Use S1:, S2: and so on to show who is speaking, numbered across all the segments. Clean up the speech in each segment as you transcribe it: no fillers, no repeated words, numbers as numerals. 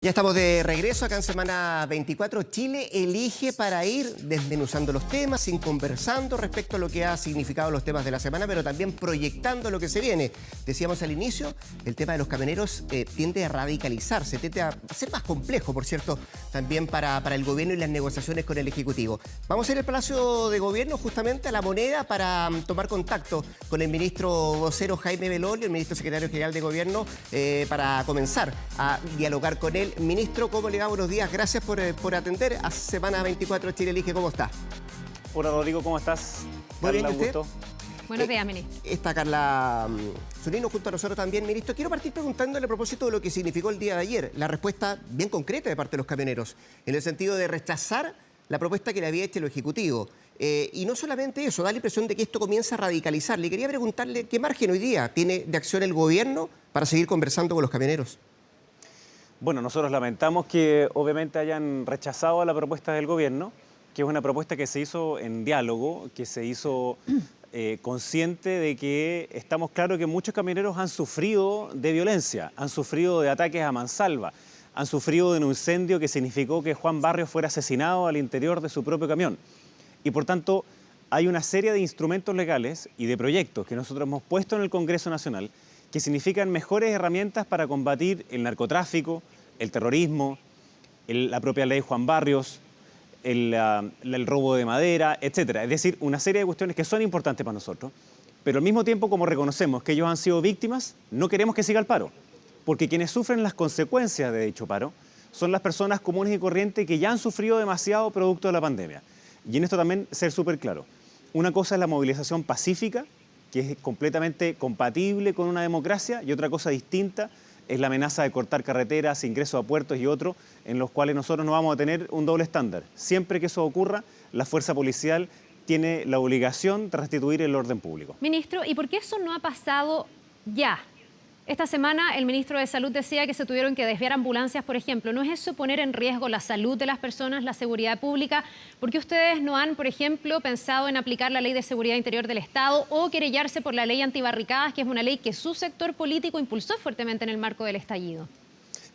S1: Ya estamos de regreso acá en semana 24. Chile elige para ir desmenuzando los temas, sin conversando respecto a lo que ha significado los temas de la semana, pero también proyectando lo que se viene. Decíamos al inicio, el tema de los camioneros tiende a radicalizarse, tiende a ser más complejo, por cierto, también para el gobierno y las negociaciones con el Ejecutivo. Vamos a ir al Palacio de Gobierno, justamente a La Moneda, para tomar contacto con el ministro vocero Jaime Belolio, el ministro secretario general de Gobierno, para comenzar a dialogar con él. Ministro, ¿cómo le va? Buenos días. Gracias por atender a Semana 24 Chile Elige. ¿Cómo está?
S2: Hola, Rodrigo. ¿Cómo estás?
S1: Muy bien,
S2: Carla,
S1: ¿y usted?
S2: gusto.
S3: Buenos días, ministro.
S1: Está Carla Zunino junto a nosotros también, ministro. Quiero partir preguntándole a propósito de lo que significó el día de ayer, la respuesta bien concreta de parte de los camioneros, en el sentido de rechazar la propuesta que le había hecho el Ejecutivo. Y no solamente eso, da la impresión de que esto comienza a radicalizar. Le quería preguntarle qué margen hoy día tiene de acción el gobierno para seguir conversando con los camioneros.
S2: Bueno, nosotros lamentamos que obviamente hayan rechazado la propuesta del gobierno, que es una propuesta que se hizo en diálogo, que se hizo consciente de que estamos claros que muchos camioneros han sufrido de violencia, han sufrido de ataques a mansalva, han sufrido de un incendio que significó que Juan Barrios fuera asesinado al interior de su propio camión. Y por tanto, hay una serie de instrumentos legales y de proyectos que nosotros hemos puesto en el Congreso Nacional que significan mejores herramientas para combatir el narcotráfico, el terrorismo, la propia ley Juan Barrios, el robo de madera, etc. Es decir, una serie de cuestiones que son importantes para nosotros, pero al mismo tiempo, como reconocemos que ellos han sido víctimas, no queremos que siga el paro, porque quienes sufren las consecuencias de dicho paro son las personas comunes y corrientes que ya han sufrido demasiado producto de la pandemia. Y en esto también ser súper claro. Una cosa es la movilización pacífica, que es completamente compatible con una democracia, y otra cosa distinta es la amenaza de cortar carreteras, ingresos a puertos y otros, en los cuales nosotros no vamos a tener un doble estándar. Siempre que eso ocurra, la fuerza policial tiene la obligación de restituir el orden público.
S3: Ministro, ¿y por qué eso no ha pasado ya? Esta semana el ministro de Salud decía que se tuvieron que desviar ambulancias, por ejemplo. ¿No es eso poner en riesgo la salud de las personas, la seguridad pública? ¿Por qué ustedes no han, por ejemplo, pensado en aplicar la Ley de Seguridad Interior del Estado o querellarse por la Ley Antibarricadas, que es una ley que su sector político impulsó fuertemente en el marco del estallido?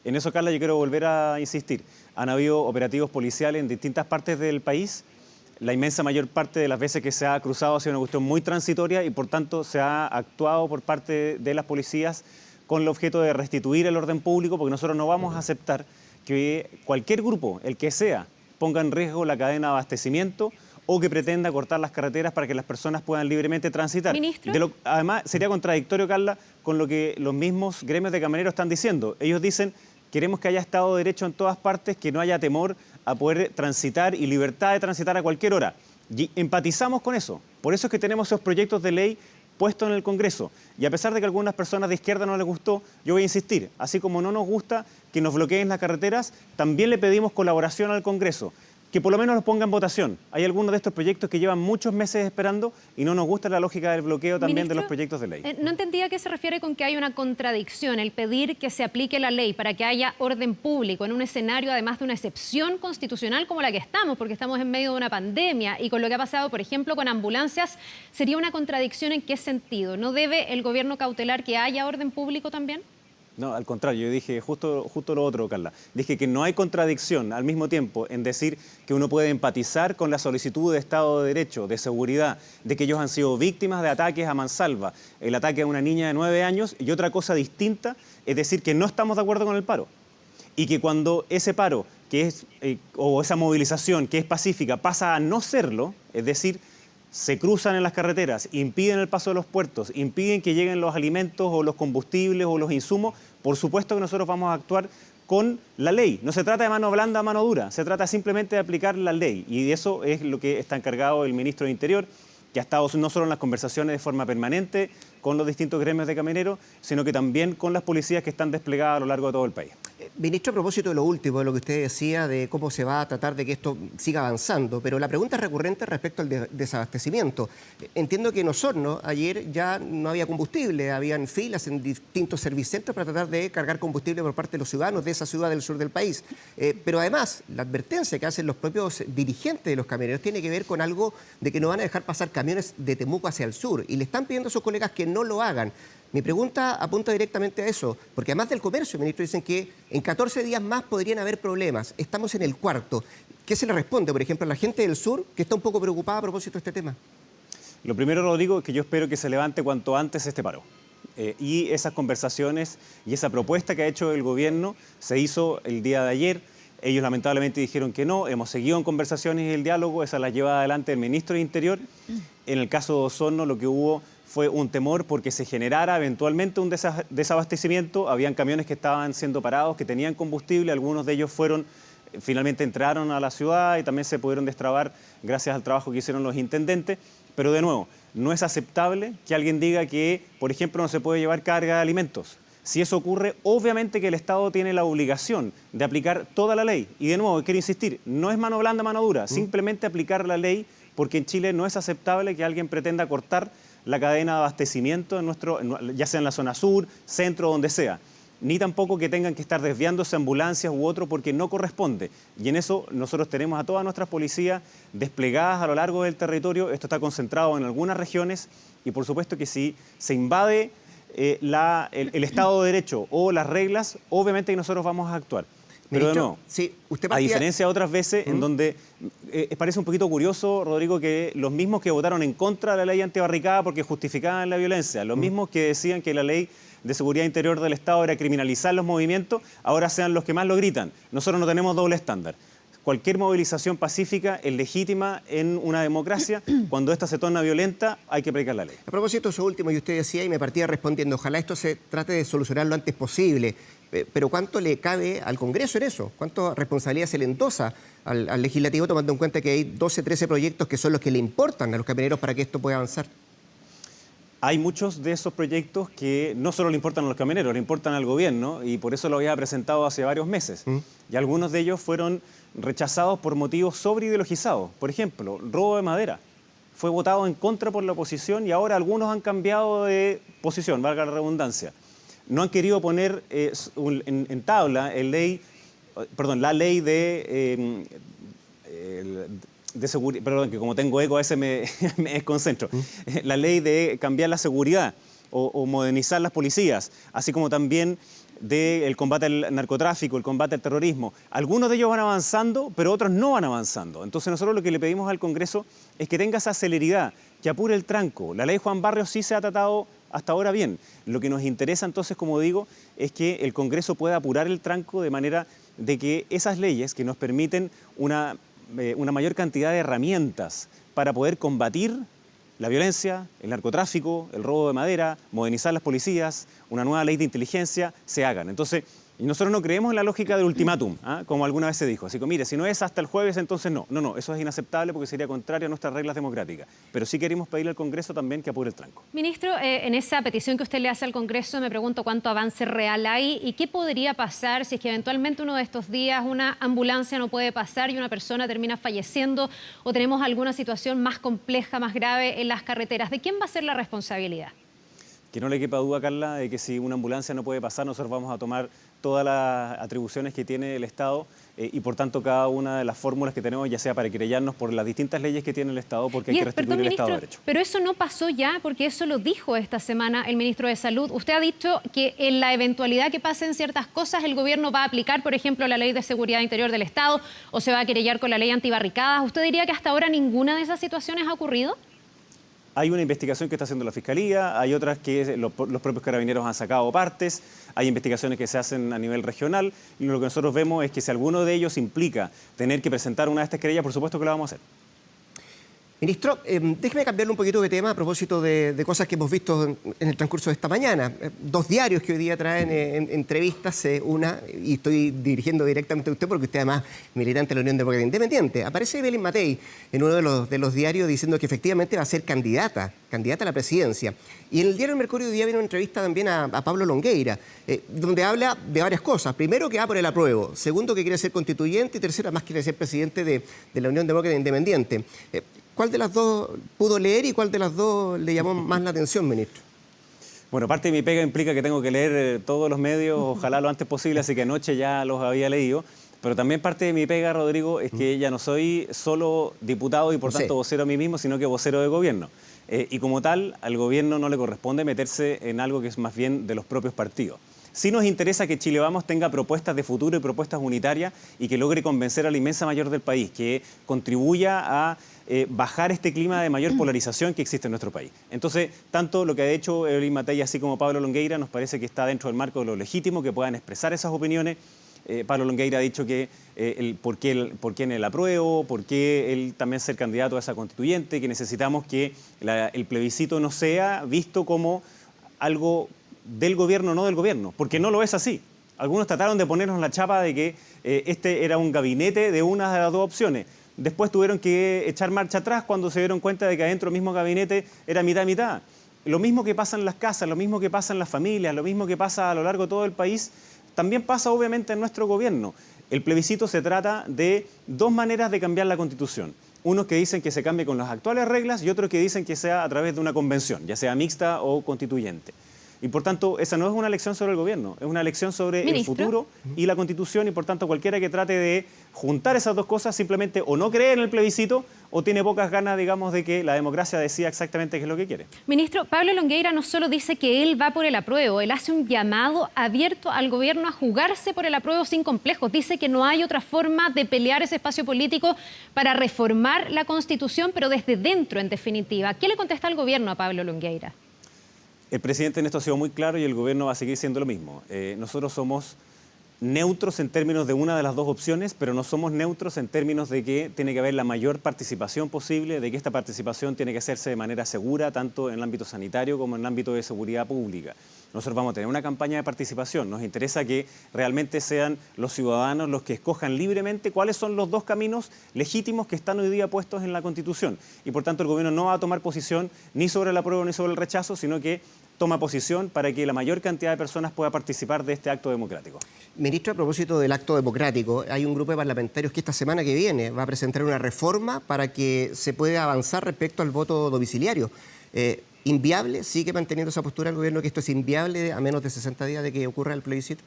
S2: En eso, Carla, yo quiero volver a insistir. Han habido operativos policiales en distintas partes del país. La inmensa mayor parte de las veces que se ha cruzado ha sido una cuestión muy transitoria y por tanto se ha actuado por parte de las policías con el objeto de restituir el orden público, porque nosotros no vamos a aceptar que cualquier grupo, el que sea, ponga en riesgo la cadena de abastecimiento o que pretenda cortar las carreteras para que las personas puedan libremente transitar.
S3: ¿Ministro?
S2: Además, sería contradictorio, Carla, con lo que los mismos gremios de camioneros están diciendo. Ellos dicen: queremos que haya Estado de Derecho en todas partes, que no haya temor a poder transitar y libertad de transitar a cualquier hora. Y empatizamos con eso. Por eso es que tenemos esos proyectos de ley puestos en el Congreso. Y a pesar de que a algunas personas de izquierda no les gustó, yo voy a insistir. Así como no nos gusta que nos bloqueen las carreteras, también le pedimos colaboración al Congreso, que por lo menos los ponga en votación. Hay algunos de estos proyectos que llevan muchos meses esperando y no nos gusta la lógica del bloqueo también,
S3: Ministro,
S2: de los proyectos de ley.
S3: No entendía a qué se refiere con que hay una contradicción, el pedir que se aplique la ley para que haya orden público en un escenario además de una excepción constitucional como la que estamos, porque estamos en medio de una pandemia y con lo que ha pasado, por ejemplo, con ambulancias, ¿sería una contradicción en qué sentido? ¿No debe el gobierno cautelar que haya orden público también?
S2: No, al contrario, yo dije justo lo otro, Carla. Dije que no hay contradicción al mismo tiempo en decir que uno puede empatizar con la solicitud de Estado de Derecho, de seguridad, de que ellos han sido víctimas de ataques a mansalva, el ataque a una niña de 9 años, y otra cosa distinta es decir que no estamos de acuerdo con el paro. Y que cuando ese paro, que es, o esa movilización que es pacífica, pasa a no serlo, es decir, se cruzan en las carreteras, impiden el paso de los puertos, impiden que lleguen los alimentos o los combustibles o los insumos, por supuesto que nosotros vamos a actuar con la ley. No se trata de mano blanda a mano dura, se trata simplemente de aplicar la ley. Y de eso es lo que está encargado el ministro de Interior, que ha estado no solo en las conversaciones de forma permanente con los distintos gremios de camioneros, sino que también con las policías que están desplegadas a lo largo de todo el país.
S1: Ministro, a propósito de lo último, de lo que usted decía, de cómo se va a tratar de que esto siga avanzando, pero la pregunta es recurrente respecto al desabastecimiento. Entiendo que en Osorno ayer ya no había combustible, habían filas en distintos servicentros para tratar de cargar combustible por parte de los ciudadanos de esa ciudad del sur del país. Pero además, la advertencia que hacen los propios dirigentes de los camioneros tiene que ver con algo de que no van a dejar pasar camiones de Temuco hacia el sur y le están pidiendo a sus colegas que no lo hagan. Mi pregunta apunta directamente a eso, porque además del comercio, ministro, dicen que en 14 días más podrían haber problemas. Estamos en el cuarto. ¿Qué se le responde, por ejemplo, a la gente del sur que está un poco preocupada a propósito de este tema?
S2: Lo primero, Rodrigo, es que yo espero que se levante cuanto antes este paro. Y esas conversaciones y esa propuesta que ha hecho el gobierno se hizo el día de ayer. Ellos lamentablemente dijeron que no, hemos seguido en conversaciones y el diálogo, esa la lleva adelante el ministro de Interior. En el caso de Osorno lo que hubo fue un temor porque se generara eventualmente un desabastecimiento. Habían camiones que estaban siendo parados, que tenían combustible, algunos de ellos finalmente entraron a la ciudad y también se pudieron destrabar gracias al trabajo que hicieron los intendentes. Pero de nuevo, no es aceptable que alguien diga que, por ejemplo, no se puede llevar carga de alimentos. Si eso ocurre, obviamente que el Estado tiene la obligación de aplicar toda la ley. Y de nuevo, quiero insistir, no es mano blanda, mano dura, simplemente aplicar la ley, porque en Chile no es aceptable que alguien pretenda cortar la cadena de abastecimiento ya sea en la zona sur, centro, donde sea. Ni tampoco que tengan que estar desviándose ambulancias u otro porque no corresponde. Y en eso nosotros tenemos a todas nuestras policías desplegadas a lo largo del territorio. Esto está concentrado en algunas regiones y por supuesto que si se invade el Estado de Derecho o las reglas, obviamente que nosotros vamos a actuar. Pero de nuevo,
S1: sí,
S2: a diferencia de otras veces en donde parece un poquito curioso, Rodrigo, que los mismos que votaron en contra de la ley antibarricada porque justificaban la violencia, los mismos que decían que la ley de seguridad interior del Estado era criminalizar los movimientos, ahora sean los que más lo gritan. Nosotros no tenemos doble estándar. Cualquier movilización pacífica es legítima en una democracia. Cuando esta se torna violenta, hay que aplicar la ley.
S1: A propósito de eso último, y usted decía, y me partía respondiendo, ojalá esto se trate de solucionar lo antes posible. Pero ¿cuánto le cabe al Congreso en eso? ¿Cuánta responsabilidad se le endosa al Legislativo, tomando en cuenta que hay 12, 13 proyectos que son los que le importan a los camioneros para que esto pueda avanzar?
S2: Hay muchos de esos proyectos que no solo le importan a los camioneros, le importan al gobierno y por eso lo había presentado hace varios meses. Y algunos de ellos fueron rechazados por motivos sobreideologizados. Por ejemplo, robo de madera. Fue votado en contra por la oposición y ahora algunos han cambiado de posición, valga la redundancia. No han querido poner en tabla la ley de seguridad, perdón, que como tengo eco a veces me desconcentro, la ley de cambiar la seguridad o modernizar las policías, así como también del combate al narcotráfico, el combate al terrorismo. Algunos de ellos van avanzando, pero otros no van avanzando. Entonces nosotros lo que le pedimos al Congreso es que tenga esa celeridad, que apure el tranco. La ley Juan Barrios sí se ha tratado hasta ahora bien. Lo que nos interesa entonces, como digo, es que el Congreso pueda apurar el tranco de manera de que esas leyes que nos permiten una mayor cantidad de herramientas para poder combatir la violencia, el narcotráfico, el robo de madera, modernizar las policías, una nueva ley de inteligencia, se hagan. Entonces, y nosotros no creemos en la lógica del ultimátum, como alguna vez se dijo. Así que, mire, si no es hasta el jueves, entonces no. No, eso es inaceptable porque sería contrario a nuestras reglas democráticas. Pero sí queremos pedirle al Congreso también que apure el tranco.
S3: Ministro, en esa petición que usted le hace al Congreso, me pregunto cuánto avance real hay y qué podría pasar si es que eventualmente uno de estos días una ambulancia no puede pasar y una persona termina falleciendo o tenemos alguna situación más compleja, más grave en las carreteras. ¿De quién va a ser la responsabilidad?
S2: Que no le quepa duda, Carla, de que si una ambulancia no puede pasar, nosotros vamos a tomar todas las atribuciones que tiene el Estado y por tanto cada una de las fórmulas que tenemos, ya sea para querellarnos por las distintas leyes que tiene el Estado, porque hay que restituir el Estado de Derecho.
S3: Pero eso no pasó ya, porque eso lo dijo esta semana el ministro de Salud. Usted ha dicho que en la eventualidad que pasen ciertas cosas, el gobierno va a aplicar, por ejemplo, la ley de seguridad interior del Estado o se va a querellar con la ley antibarricadas. ¿Usted diría que hasta ahora ninguna de esas situaciones ha ocurrido?
S2: Hay una investigación que está haciendo la Fiscalía, hay otras que los propios carabineros han sacado partes, hay investigaciones que se hacen a nivel regional y lo que nosotros vemos es que si alguno de ellos implica tener que presentar una de estas querellas, por supuesto que lo vamos a hacer.
S1: Ministro, déjeme cambiarle un poquito de tema a propósito de cosas que hemos visto en el transcurso de esta mañana. Dos diarios que hoy día traen entrevistas, una, y estoy dirigiendo directamente a usted porque usted además es militante de la Unión Demócrata Independiente. Aparece Evelyn Matei en uno de los diarios diciendo que efectivamente va a ser candidata a la presidencia. Y en el diario El Mercurio hoy día viene una entrevista también a Pablo Longueira, donde habla de varias cosas. Primero, que va por el apruebo. Segundo, que quiere ser constituyente. Y tercero, además quiere ser presidente de la Unión Demócrata Independiente. ¿Cuál de las dos pudo leer y cuál de las dos le llamó más la atención, ministro?
S2: Bueno, parte de mi pega implica que tengo que leer todos los medios, ojalá lo antes posible, así que anoche ya los había leído. Pero también parte de mi pega, Rodrigo, es que ya no soy solo diputado y por tanto vocero a mí mismo, sino que vocero de gobierno. Y como tal, al gobierno no le corresponde meterse en algo que es más bien de los propios partidos. Sí nos interesa que Chile Vamos tenga propuestas de futuro y propuestas unitarias y que logre convencer a la inmensa mayoría del país, que contribuya a bajar este clima de mayor polarización que existe en nuestro país. Entonces, tanto lo que ha hecho Evelyn Matei así como Pablo Longueira nos parece que está dentro del marco de lo legítimo, que puedan expresar esas opiniones. Pablo Longueira ha dicho que por qué en el apruebo, por qué él también ser candidato a esa constituyente, que necesitamos que el plebiscito no sea visto como algo del gobierno, no del gobierno, porque no lo es así. Algunos trataron de ponernos la chapa de que este era un gabinete de una de las dos opciones. Después tuvieron que echar marcha atrás cuando se dieron cuenta de que adentro del mismo gabinete era mitad-mitad. Lo mismo que pasa en las casas, lo mismo que pasa en las familias, lo mismo que pasa a lo largo de todo el país, también pasa obviamente en nuestro gobierno. El plebiscito se trata de dos maneras de cambiar la Constitución. Unos que dicen que se cambie con las actuales reglas y otros que dicen que sea a través de una convención, ya sea mixta o constituyente. Y por tanto, esa no es una elección sobre el gobierno, es una elección sobre el futuro y la Constitución, y por tanto cualquiera que trate de juntar esas dos cosas simplemente o no cree en el plebiscito o tiene pocas ganas, digamos, de que la democracia decida exactamente qué es lo que quiere.
S3: Ministro, Pablo Longueira no solo dice que él va por el apruebo, él hace un llamado abierto al gobierno a jugarse por el apruebo sin complejos. Dice que no hay otra forma de pelear ese espacio político para reformar la Constitución, pero desde dentro, en definitiva. ¿Qué le contesta al gobierno a Pablo Longueira?
S2: El presidente en esto ha sido muy claro y el gobierno va a seguir siendo lo mismo. Nosotros somos neutros en términos de una de las dos opciones, pero no somos neutros en términos de que tiene que haber la mayor participación posible, de que esta participación tiene que hacerse de manera segura, tanto en el ámbito sanitario como en el ámbito de seguridad pública. Nosotros vamos a tener una campaña de participación. Nos interesa que realmente sean los ciudadanos los que escojan libremente cuáles son los dos caminos legítimos que están hoy día puestos en la Constitución. Y por tanto el gobierno no va a tomar posición ni sobre el apruebo ni sobre el rechazo, sino que toma posición para que la mayor cantidad de personas pueda participar de este acto democrático.
S1: Ministro, a propósito del acto democrático, hay un grupo de parlamentarios que esta semana que viene va a presentar una reforma para que se pueda avanzar respecto al voto domiciliario. ¿Inviable? ¿Sigue manteniendo esa postura el gobierno que esto es inviable a menos de 60 días de que ocurra el plebiscito?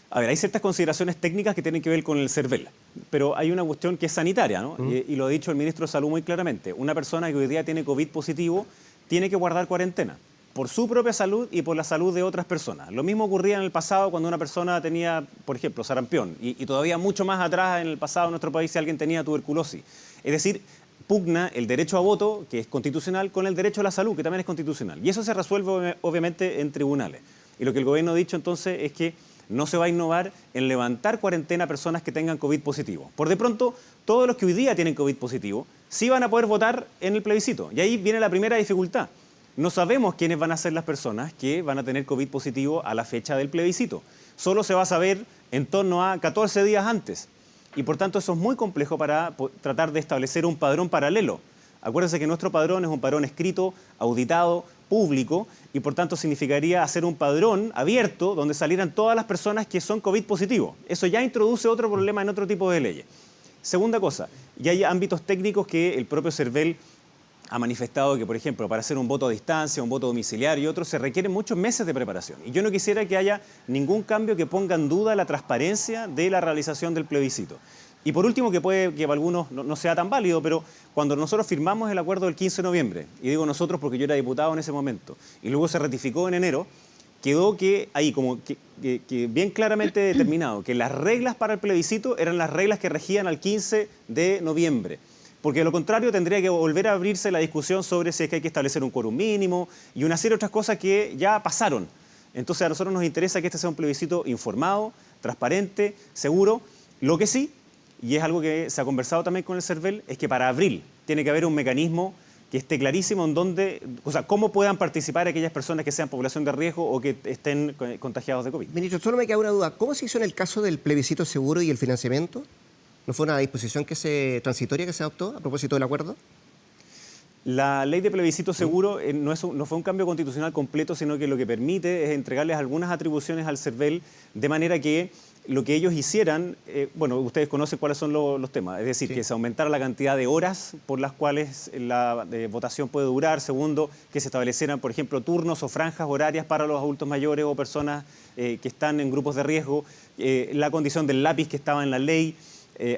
S2: A ver, hay ciertas consideraciones técnicas que tienen que ver con el CERVEL, pero hay una cuestión que es sanitaria, ¿no? Y lo ha dicho el ministro de Salud muy claramente. Una persona que hoy día tiene COVID positivo tiene que guardar cuarentena por su propia salud y por la salud de otras personas. Lo mismo ocurría en el pasado cuando una persona tenía, por ejemplo, sarampión, y todavía mucho más atrás en el pasado en nuestro país si alguien tenía tuberculosis. Es decir, pugna el derecho a voto, que es constitucional, con el derecho a la salud, que también es constitucional. Y eso se resuelve obviamente en tribunales. Y lo que el gobierno ha dicho entonces es que no se va a innovar en levantar cuarentena a personas que tengan COVID positivo. Por de pronto, todos los que hoy día tienen COVID positivo sí van a poder votar en el plebiscito. Y ahí viene la primera dificultad. No sabemos quiénes van a ser las personas que van a tener COVID positivo a la fecha del plebiscito. Solo se va a saber en torno a 14 días antes. Y por tanto eso es muy complejo para tratar de establecer un padrón paralelo. Acuérdense que nuestro padrón es un padrón escrito, auditado, público, y por tanto significaría hacer un padrón abierto donde salieran todas las personas que son COVID positivo. Eso ya introduce otro problema en otro tipo de leyes. Segunda cosa, ya hay ámbitos técnicos que el propio CERVEL ha manifestado que, por ejemplo, para hacer un voto a distancia, un voto domiciliario y otros, se requieren muchos meses de preparación. Y yo no quisiera que haya ningún cambio que ponga en duda la transparencia de la realización del plebiscito. Y por último, que puede que para algunos no sea tan válido, pero cuando nosotros firmamos el acuerdo del 15 de noviembre, y digo nosotros porque yo era diputado en ese momento, y luego se ratificó en enero, quedó que ahí como que bien claramente determinado que las reglas para el plebiscito eran las reglas que regían al 15 de noviembre. Porque de lo contrario tendría que volver a abrirse la discusión sobre si es que hay que establecer un quórum mínimo y una serie de otras cosas que ya pasaron. Entonces a nosotros nos interesa que este sea un plebiscito informado, transparente, seguro. Lo que sí, y es algo que se ha conversado también con el CERVEL, es que para abril tiene que haber un mecanismo que esté clarísimo en dónde, o sea, cómo puedan participar aquellas personas que sean población de riesgo o que estén contagiados de COVID.
S1: Ministro, solo me queda una duda. ¿Cómo se hizo en el caso del plebiscito seguro y el financiamiento? ¿No fue una disposición transitoria que se adoptó a propósito del acuerdo?
S2: La ley de plebiscito seguro no fue un cambio constitucional completo, sino que lo que permite es entregarles algunas atribuciones al CERVEL de manera que lo que ellos hicieran, bueno, ustedes conocen cuáles son los temas, es decir, que se aumentara la cantidad de horas por las cuales la votación puede durar. Segundo, que se establecieran, por ejemplo, turnos o franjas horarias para los adultos mayores o personas que están en grupos de riesgo. la condición del lápiz que estaba en la ley,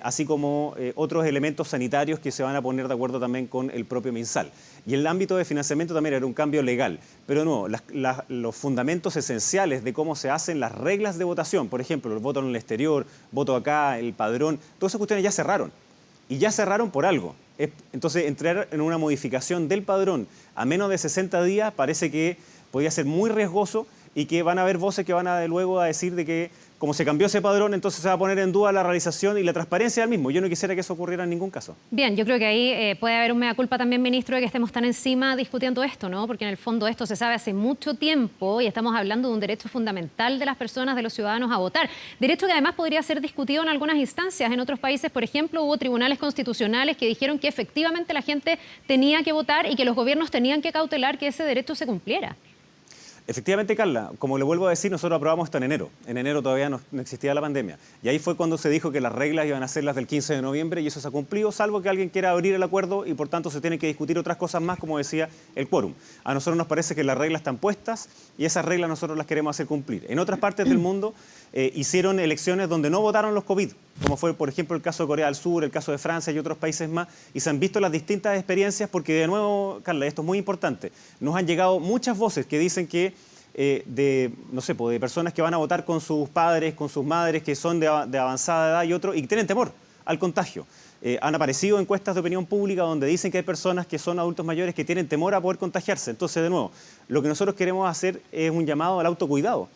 S2: así como otros elementos sanitarios que se van a poner de acuerdo también con el propio MinSal. Y el ámbito de financiamiento también era un cambio legal, pero no, los fundamentos esenciales de cómo se hacen las reglas de votación, por ejemplo, el voto en el exterior, voto acá, el padrón, todas esas cuestiones ya cerraron. Y ya cerraron por algo. Entonces, entrar en una modificación del padrón a menos de 60 días parece que podría ser muy riesgoso y que van a haber voces que van a luego a decir de que como se cambió ese padrón, entonces se va a poner en duda la realización y la transparencia del mismo. Yo no quisiera que eso ocurriera en ningún caso.
S3: Bien, yo creo que ahí puede haber un mea culpa también, ministro, de que estemos tan encima discutiendo esto, ¿no? Porque en el fondo esto se sabe hace mucho tiempo y estamos hablando de un derecho fundamental de las personas, de los ciudadanos a votar. Derecho que además podría ser discutido en algunas instancias. En otros países, por ejemplo, hubo tribunales constitucionales que dijeron que efectivamente la gente tenía que votar y que los gobiernos tenían que cautelar que ese derecho se cumpliera.
S2: Efectivamente, Carla, como le vuelvo a decir, nosotros aprobamos esto en enero. En enero todavía no existía la pandemia. Y ahí fue cuando se dijo que las reglas iban a ser las del 15 de noviembre y eso se ha cumplido, salvo que alguien quiera abrir el acuerdo y por tanto se tienen que discutir otras cosas más, como decía el quórum. A nosotros nos parece que las reglas están puestas y esas reglas nosotros las queremos hacer cumplir. En otras partes del mundo hicieron elecciones donde no votaron los COVID, como fue, por ejemplo, el caso de Corea del Sur, el caso de Francia y otros países más, y se han visto las distintas experiencias porque, de nuevo, Carla, esto es muy importante, nos han llegado muchas voces que dicen que de personas que van a votar con sus padres, con sus madres, que son de avanzada edad y otros, y que tienen temor al contagio. Han aparecido encuestas de opinión pública donde dicen que hay personas que son adultos mayores que tienen temor a poder contagiarse. Entonces, de nuevo, lo que nosotros queremos hacer es un llamado al autocuidado,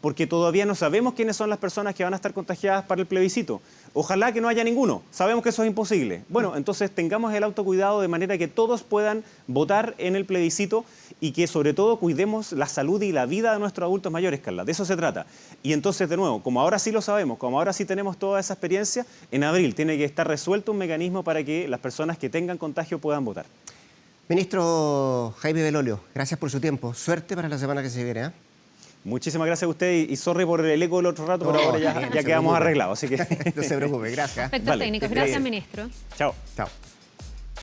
S2: porque todavía no sabemos quiénes son las personas que van a estar contagiadas para el plebiscito. Ojalá que no haya ninguno. Sabemos que eso es imposible. Bueno, entonces tengamos el autocuidado de manera que todos puedan votar en el plebiscito y que sobre todo cuidemos la salud y la vida de nuestros adultos mayores, Carla. De eso se trata. Y entonces, de nuevo, como ahora sí lo sabemos, como ahora sí tenemos toda esa experiencia, en abril tiene que estar resuelto un mecanismo para que las personas que tengan contagio puedan votar.
S1: Ministro Jaime Belolio, gracias por su tiempo. Suerte para la semana que se viene, ¿eh?
S2: Muchísimas gracias a usted y sorry por el eco del otro rato, pero ahora ya quedamos arreglados. Así que...
S1: No se preocupe, gracias.
S3: Aspectos técnicos. Gracias, ministro.
S2: Chao.
S1: Chao.